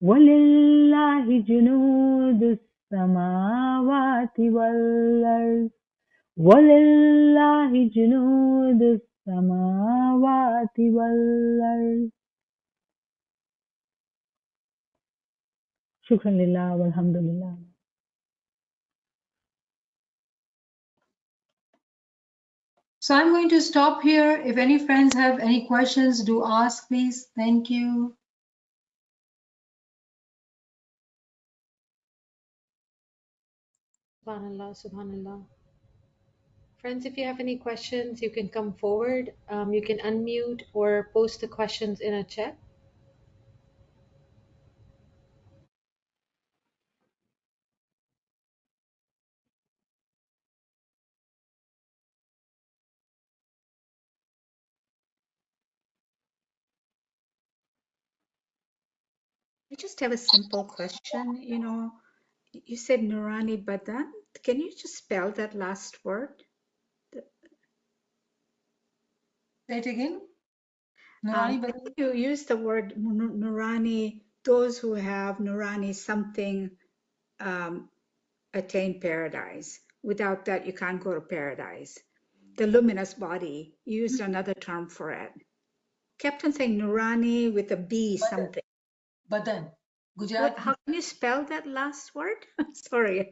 वलिल्लाहि जुनूदुस समावाति वल अर्ज़ वलिल्लाहि जुनूदुस समावाति वल अर्ज़. Shukran lillah walhamdulillah. So I'm going to stop here. If any friends have any questions, do ask, please. Thank you. Subhanallah, subhanallah. Friends, if you have any questions, you can come forward. You can unmute or post the questions in a chat. I just have a simple question. You said Nurani Badan. Can you just spell that last word? Say it again. Nurani I Badan. think you used the word Nurani, those who have Nurani something attain paradise. Without that, you can't go to paradise. The luminous body, you used another term for it. Kept on saying Nurani with a B Badan. something. Badan. Gujarati. How can you spell that last word? Sorry.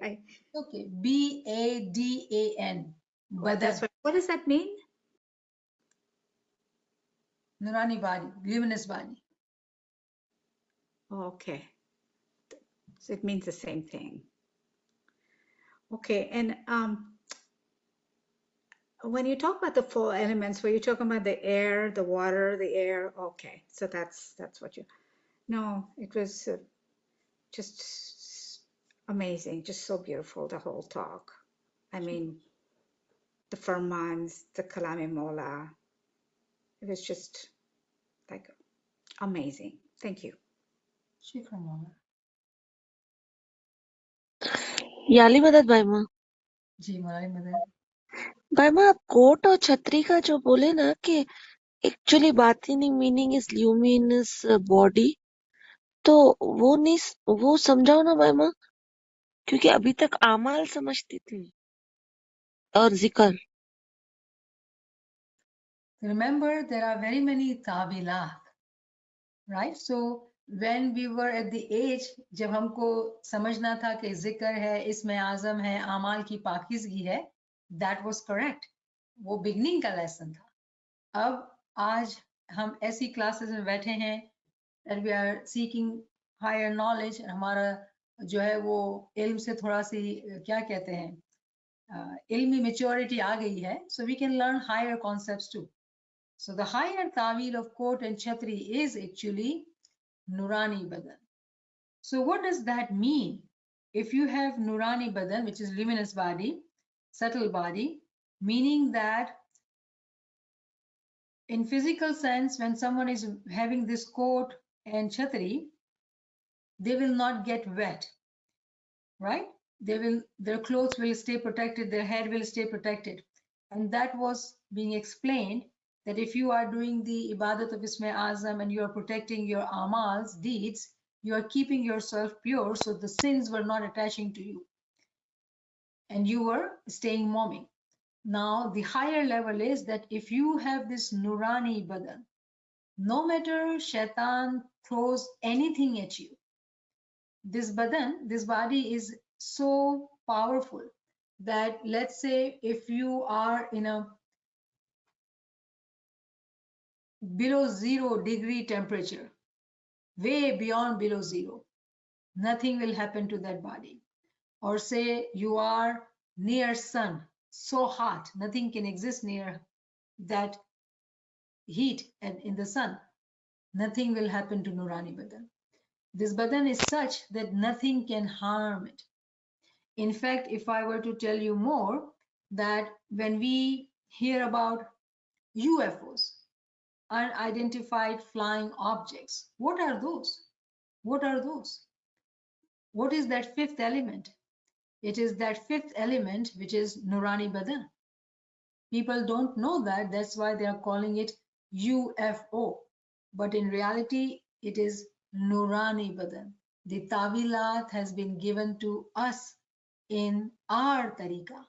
Okay. B-A-D-A-N. Badan. What does that mean? Nurani body. Luminous body. Okay. So it means the same thing. Okay, and when you talk about the four elements, were you talking about the air, the water, the air? Okay, so that's what you. No, it was just amazing, just so beautiful, the whole talk. I mean, the Farmans, the Kalami Mola. It was just like amazing. Thank you. Shukran, Mama. याली मदद भाईमा जी मुरारी मदन. भाईमा आप coat और छतरी का जो बोले ना कि actually बातिनी मीनिंग इज ल्यूमिनस बॉडी तो वो समझाओ ना भाईमा क्योंकि अभी तक आमाल समझती थी और जिक्र. Remember, there are very many tawilat, right? So when we were at the age जब हमको समझना था कि जिक्र है, इसमें आज़म है, आमाल की पाकीज़गी है, that was correct. वो beginning का lesson था. अब आज हम ऐसी classes में बैठे हैं that we are seeking higher knowledge. हमारा जो है वो इल्म से थोड़ा सी क्या कहते हैं इल्मी maturity आ गई है, so we can learn higher concepts too. So the higher ta'wil of coat and chhatri is actually Nurani Badan. So what does that mean? If you have Nurani Badan, which is luminous body, subtle body, meaning that in physical sense, when someone is having this coat and chhatri, they will not get wet, right? Their clothes will stay protected, their head will stay protected. And that was being explained that if you are doing the ibadat of Isma Azam and you are protecting your amals, deeds, you are keeping yourself pure, so the sins were not attaching to you. And you were staying mommy. Now, the higher level is that if you have this Nurani Badan, no matter shaitan throws anything at you, this Badan, this body is so powerful that let's say if you are in a below 0 degree temperature, way beyond below 0, nothing will happen to that body. Or say you are near sun, so hot, nothing can exist near that heat and in the sun, nothing will happen to Nurani Badan. This Badan is such that nothing can harm it. In fact, if I were to tell you more, that when we hear about UFOs, unidentified flying objects, what are those? What are those? What is that fifth element? It is that fifth element which is Nurani Badan. People don't know that, that's why they are calling it UFO. But in reality, it is Nurani Badan. The Tawilat has been given to us in our tariqah.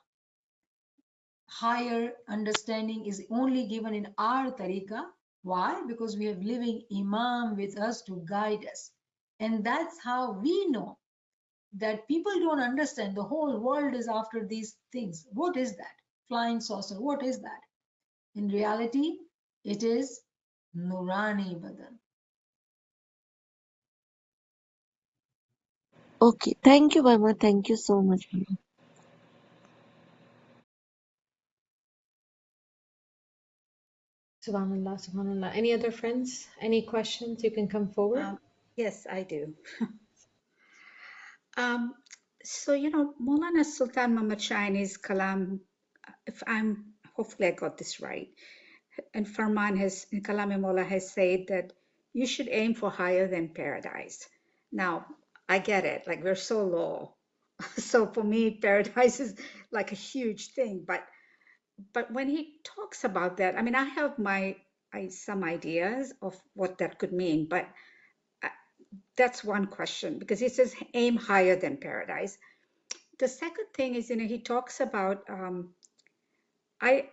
Higher understanding is only given in our tariqah. Why? Because we have living Imam with us to guide us. And that's how we know that people don't understand. The whole world is after these things. What is that? Flying saucer, what is that? In reality, it is Nurani Badan. Okay, thank you, Mama. Thank you so much, Mama. Subhanallah, subhanallah. Any other friends? Any questions? You can come forward. Yes, I do. Um, so, Maulana Sultan Muhammad Shah in his Kalam, hopefully I got this right, and Farman in Kalam-e-Mola has said that you should aim for higher than paradise. Now, I get it, like we're so low. So for me, paradise is like a huge thing. But when he talks about that, I mean, I have some ideas of what that could mean, but that's one question because he says aim higher than paradise. The second thing is, he talks about I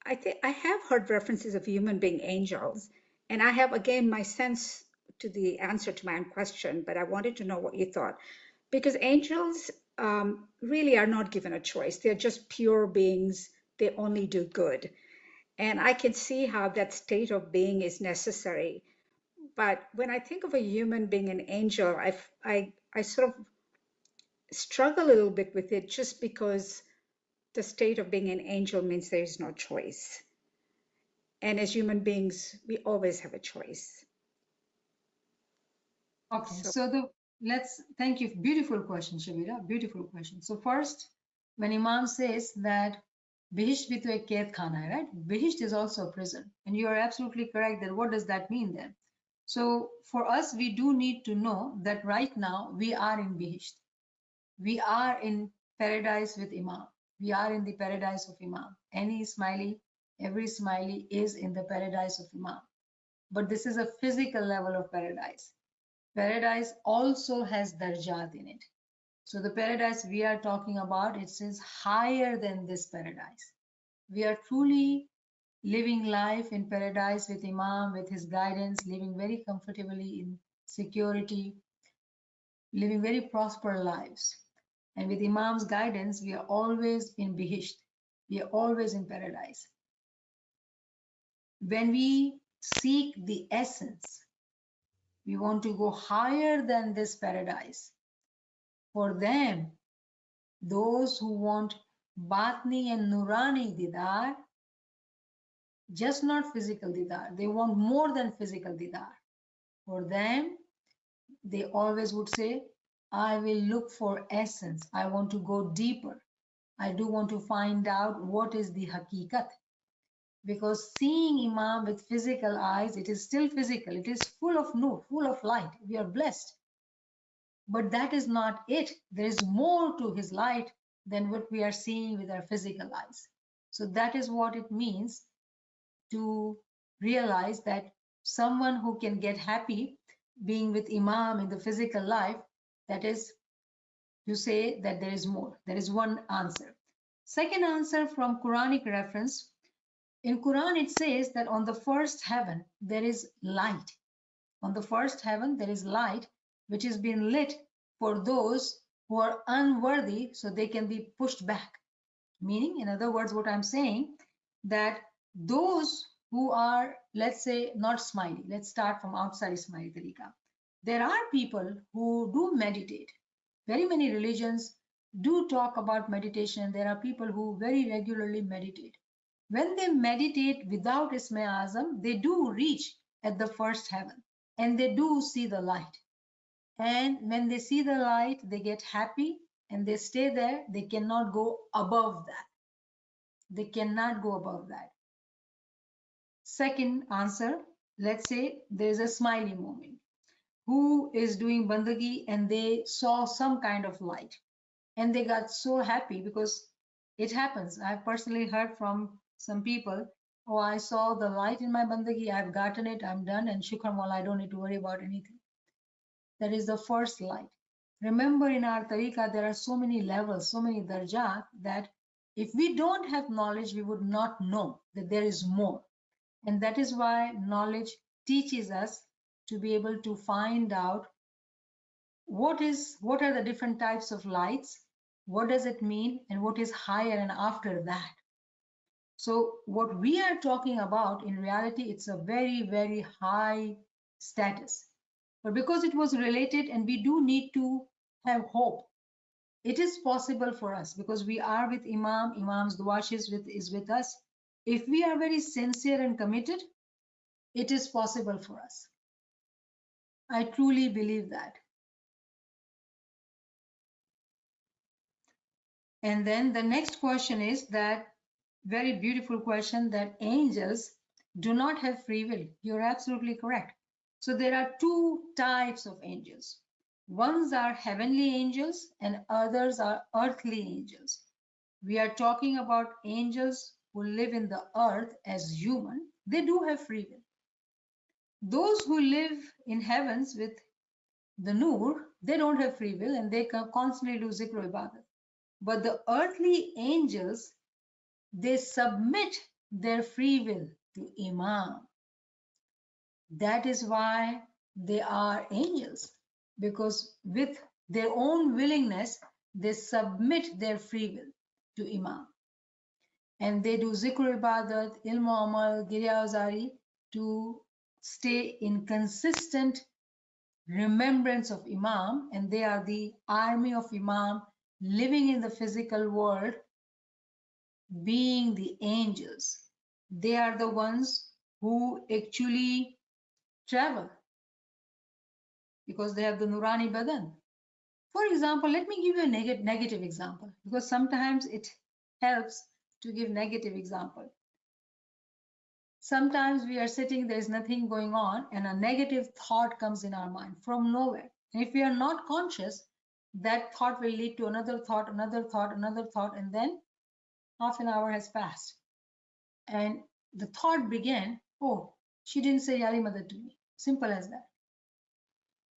think I have heard references of human being angels, and I have again my sense to the answer to my own question, but I wanted to know what you thought because angels really are not given a choice. They're just pure beings. They only do good, and I can see how that state of being is necessary. But when I think of a human being an angel, I sort of struggle a little bit with it just because the state of being an angel means there is no choice. And as human beings, we always have a choice. Okay, So, thank you. Beautiful question, Shabira. Beautiful question. So first, when Imam says that Bihisht bhi to ek kaid khana hai, right? Bihisht is also a prison. And you are absolutely correct that what does that mean then? So for us, we do need to know that right now we are in Bihisht. We are in paradise with Imam. We are in the paradise of Imam. Every smiley is in the paradise of Imam. But this is a physical level of paradise. Paradise also has darjat in it. So the paradise we are talking about, it is higher than this paradise. We are truly living life in paradise with Imam, with his guidance, living very comfortably in security, living very prosperous lives. And with Imam's guidance, we are always in Bihisht. We are always in paradise. When we seek the essence, we want to go higher than this paradise. For them, those who want Batni and Nurani Didar, just not physical Didar, they want more than physical Didar. For them, they always would say, I will look for essence. I want to go deeper. I do want to find out what is the hakikat. Because seeing Imam with physical eyes, it is still physical. It is full of nur, full of light. We are blessed. But that is not it. There is more to his light than what we are seeing with our physical eyes. So that is what it means to realize that someone who can get happy being with Imam in the physical life, that is to say that there is more. There is one answer. Second answer from Quranic reference. In Quran, it says that on the first heaven, there is light. On the first heaven, there is light, which is being lit for those who are unworthy, so they can be pushed back. Meaning, in other words, what I'm saying, that those who are, let's say, not smiley, let's start from outside smiley tarika. There are people who do meditate. Very many religions do talk about meditation. There are people who very regularly meditate. When they meditate without Isme Azam, they do reach at the first heaven and they do see the light. And when they see the light, they get happy and they stay there. They cannot go above that. They cannot go above that. Second answer, let's say there's a smiley moment. Who is doing bandagi and they saw some kind of light and they got so happy because it happens. I've personally heard from some people, oh, I saw the light in my bandagi, I've gotten it, I'm done, and shukran wala, I don't need to worry about anything. That is the first light. Remember, in our tariqah, there are so many levels, so many darjat, that if we don't have knowledge, we would not know that there is more. And that is why knowledge teaches us to be able to find out what are the different types of lights, what does it mean, and what is higher and after that. So what we are talking about in reality, it's a very, very high status. But because it was related, and we do need to have hope, it is possible for us because we are with Imam. Imam's dua is with us. If we are very sincere and committed, it is possible for us. I truly believe that. And then the next question is that very beautiful question that angels do not have free will. You're absolutely correct. So there are two types of angels. Ones are heavenly angels and others are earthly angels. We are talking about angels who live in the earth as human. They do have free will. Those who live in heavens with the Noor, they don't have free will and they constantly do Zikr ibadat. But the earthly angels, they submit their free will to Imam. That is why they are angels, because with their own willingness, they submit their free will to Imam. And they do Zikr ibadat, ilm amal, girya azari to stay in consistent remembrance of Imam, and they are the army of Imam living in the physical world, being the angels. They are the ones who actually travel because they have the Nurani Badan. For example, let me give you a negative example because sometimes it helps to give negative example. Sometimes we are sitting, there is nothing going on, and a negative thought comes in our mind from nowhere. And if we are not conscious, that thought will lead to another thought, another thought, another thought, and then half an hour has passed. And the thought began, oh, she didn't say Yali Mother to me. Simple as that.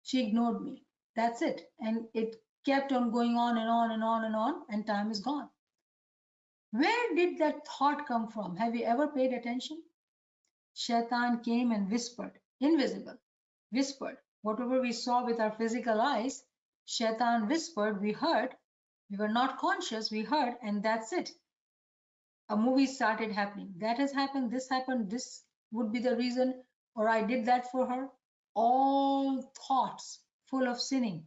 She ignored me. That's it. And it kept on going on and on and on and on, and time is gone. Where did that thought come from? Have you ever paid attention? Shaitan came and whispered, invisible, whispered. Whatever we saw with our physical eyes, Shaitan whispered, we heard, we were not conscious, we heard, and that's it. A movie started happening. That has happened, this would be the reason, or I did that for her. All thoughts full of sinning,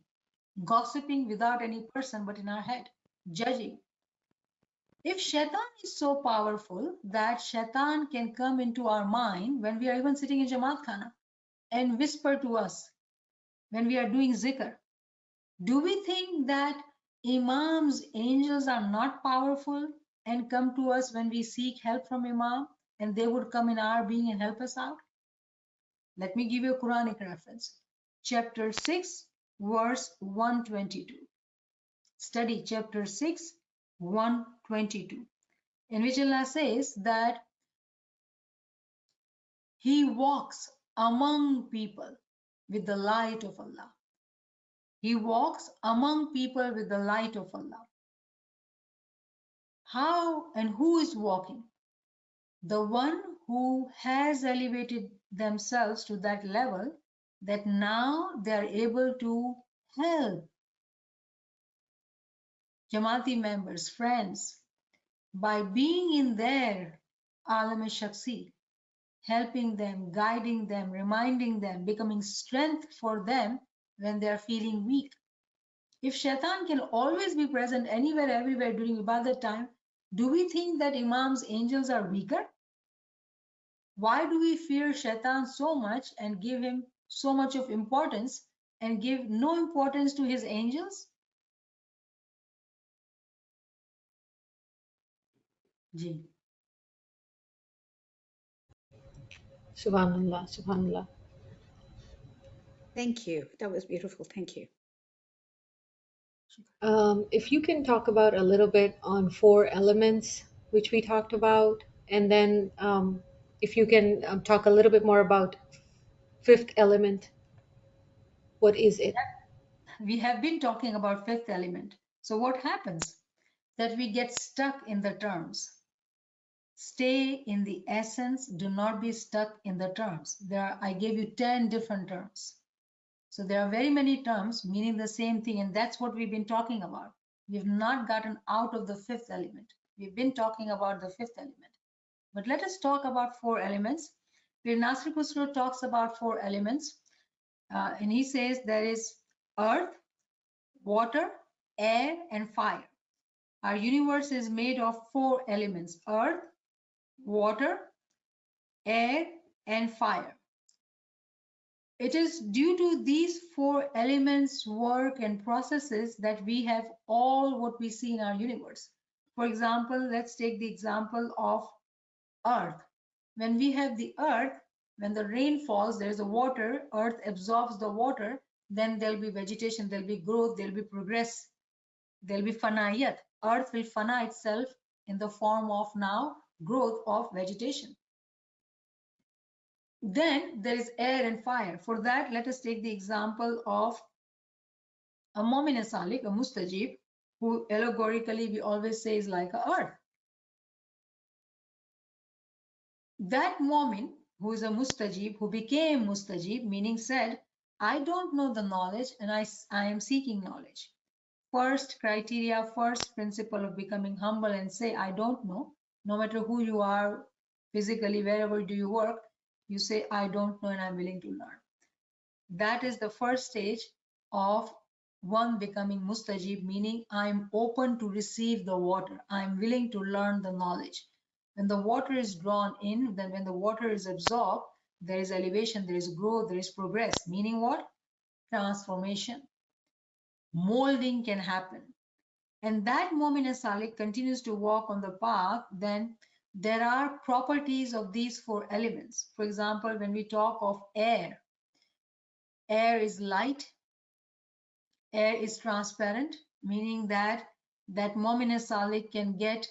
gossiping without any person but in our head, judging. If Shaitan is so powerful that Shaitan can come into our mind when we are even sitting in Jamaat Khana and whisper to us when we are doing Zikr, do we think that Imam's angels are not powerful and come to us when we seek help from Imam and they would come in our being and help us out? Let me give you a Quranic reference. Chapter 6, verse 122. Study chapter 6, 122, in which Allah says that He walks among people with the light of Allah. He walks among people with the light of Allah. How and who is walking? The one who has elevated themselves to that level that now they are able to help Jamaati members, friends, by being in their alam-e-shakhsi, helping them, guiding them, reminding them, becoming strength for them when they are feeling weak. If Shaitan can always be present anywhere, everywhere during Ibadat time, do we think that Imam's angels are weaker? Why do we fear Shaitan so much and give him so much of importance and give no importance to his angels? Ji. Subhanallah, Subhanallah. Thank you. That was beautiful. Thank you. If you can talk about a little bit on 4 elements, which we talked about, and then if you can talk a little bit more about 5th element, what is it? We have been talking about 5th element. So what happens? That we get stuck in the terms. Stay in the essence, do not be stuck in the terms. I gave you 10 different terms. So there are very many terms meaning the same thing, and that's what we've been talking about. We've not gotten out of the fifth element. We've been talking about the fifth element. But let us talk about four elements. Pir Nasir Khusro talks about four elements, and he says there is earth, water, air, and fire. Our universe is made of four elements: earth, water, air, and fire. It is due to these four elements, work, and processes that we have all what we see in our universe. For example, let's take the example of earth. When we have the earth, when the rain falls, there's a water, earth absorbs the water, then there'll be vegetation, there'll be growth, there'll be progress, there'll be fanayat. Earth will fana itself in the form of now growth of vegetation. Then there is air and fire. For that, let us take the example of a Momin Salik, a Mustajib, who allegorically we always say is like a earth. That Momin, who is a Mustajib, who became Mustajib, meaning said, I don't know the knowledge and I am seeking knowledge. First criteria, first principle of becoming humble and say, I don't know, no matter who you are, physically, wherever do you work, you say, I don't know and I'm willing to learn. That is the first stage of one becoming mustajib, meaning I'm open to receive the water. I'm willing to learn the knowledge. When the water is drawn in, then when the water is absorbed, there is elevation, there is growth, there is progress. Meaning what? Transformation. Molding can happen. And that Momin Salik continues to walk on the path, then there are properties of these four elements. For example, when we talk of air, air is light, air is transparent, meaning that Momin Salik can get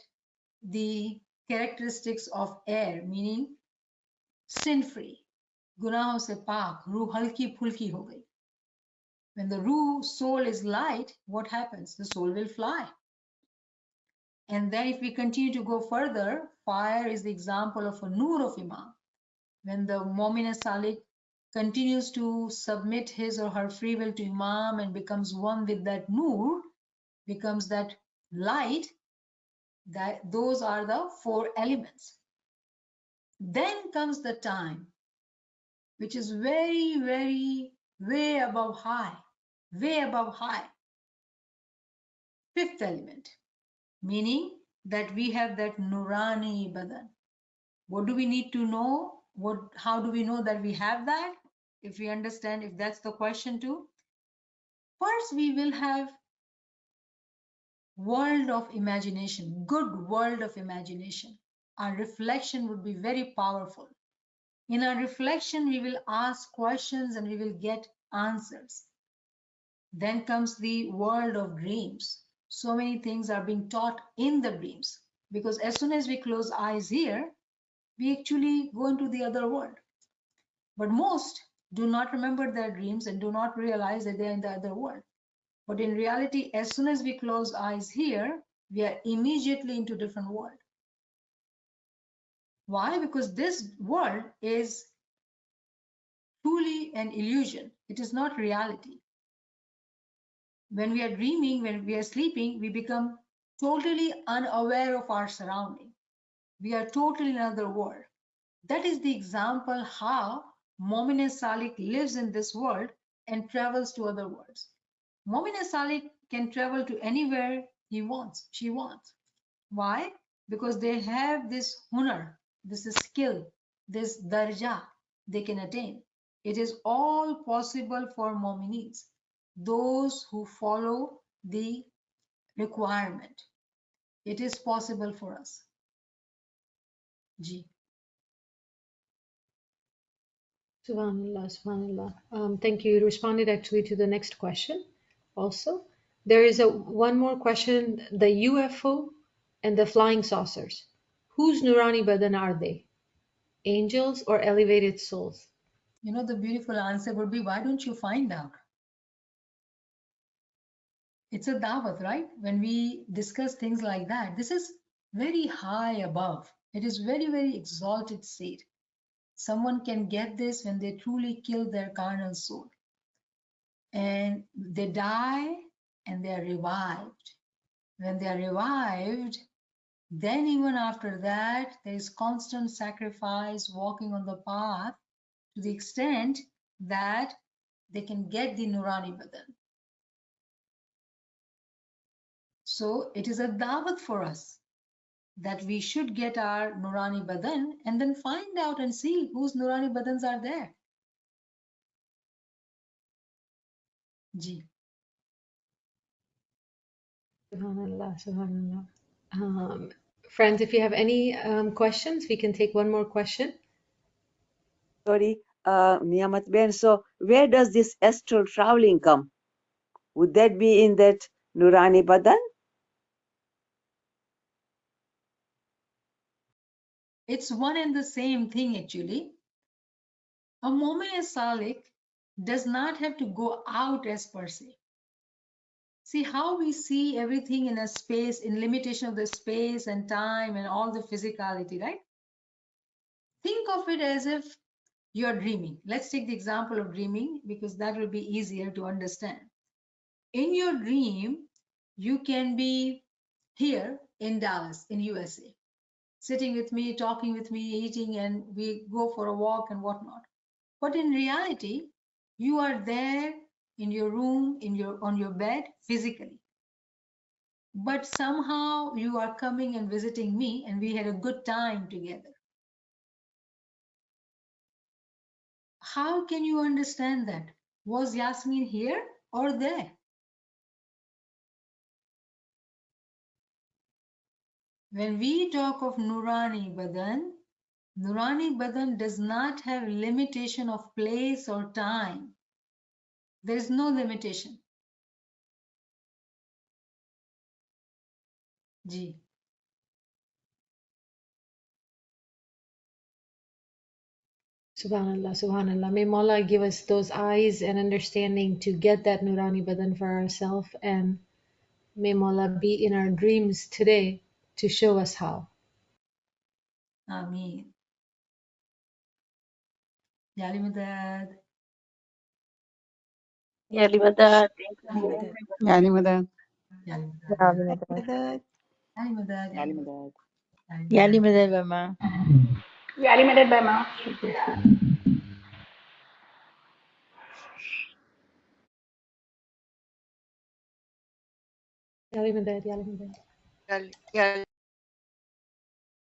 the characteristics of air, meaning sin-free, गुनाहों से पाक, रूह हल्की फुल्की हो गई. When the ruh, soul is light, what happens? The soul will fly. And then if we continue to go further, fire is the example of a nur of Imam. When the Momin Salik continues to submit his or her free will to Imam and becomes one with that nur, becomes that light, that those are the four elements. Then comes the time, which is very, very, way above high, way above high. Fifth element, meaning that we have that nurani badan. What do we need to know? How do we know that we have that? If we understand, if that's the question too. First, we will have world of imagination, good world of imagination. Our reflection would be very powerful. In our reflection, we will ask questions and we will get answers. Then comes the world of dreams. So many things are being taught in the dreams, because as soon as we close eyes here, we actually go into the other world. But most do not remember their dreams and do not realize that they're in the other world. But in reality, as soon as we close eyes here, we are immediately into a different world. Why? Because this world is truly an illusion. It is not reality. When we are dreaming, when we are sleeping, we become totally unaware of our surrounding. We are totally in another world. That is the example how Momin Salik lives in this world and travels to other worlds. Momin Salik can travel to anywhere he wants, she wants. Why? Because they have this hunar, this skill, this darja they can attain. It is all possible for Mominins, those who follow the requirement. It is possible for us. Ji. Subhanallah, subhanallah. Thank you. You responded actually to the next question also. There is one more question, the UFO and the flying saucers. Whose Nurani Badan are they? Angels or elevated souls? You know, the beautiful answer would be, why don't you find out? It's a dawat, right? When we discuss things like that, this is very high above. It is very, very exalted state. Someone can get this when they truly kill their carnal soul. and they die and they are revived. When they are revived, then even after that, there is constant sacrifice, walking on the path to the extent that they can get the Nurani Badan. So it is a dawat for us that we should get our Nurani Badan and then find out and see whose Nurani Badans are there. Ji. Subhanallah, subhanallah. Friends, if you have any questions, we can take one more question. Sorry, Niyamat Ben. So, where does this astral traveling come? Would that be in that Nurani Badan? It's one and the same thing actually. A Mu'min Salik does not have to go out as per se. See how we see everything in a space, in limitation of the space and time and all the physicality, right? Think of it as if you're dreaming. Let's take the example of dreaming because that will be easier to understand. In your dream, you can be here in Dallas, in USA, sitting with me, talking with me, eating, and we go for a walk and whatnot. But in reality, you are there in your room, on your bed, physically. But somehow you are coming and visiting me, and we had a good time together. How can you understand that? Was Yasmin here or there? When we talk of Nurani Badan does not have limitation of place or time. There is no limitation. Ji. Subhanallah, subhanallah. May Mawla give us those eyes and understanding to get that Nurani Badan for ourselves, and may Mawla be in our dreams today to show us how. Ameen. Yali Madad. Yali Madad. Yali Madad. يعني مدى Yali Yeah, Madad. Madad. Yali Madad. يعني مدى Yali Madad, Mama. يعني مدى بما Yali Madad, Yali Madad. Yali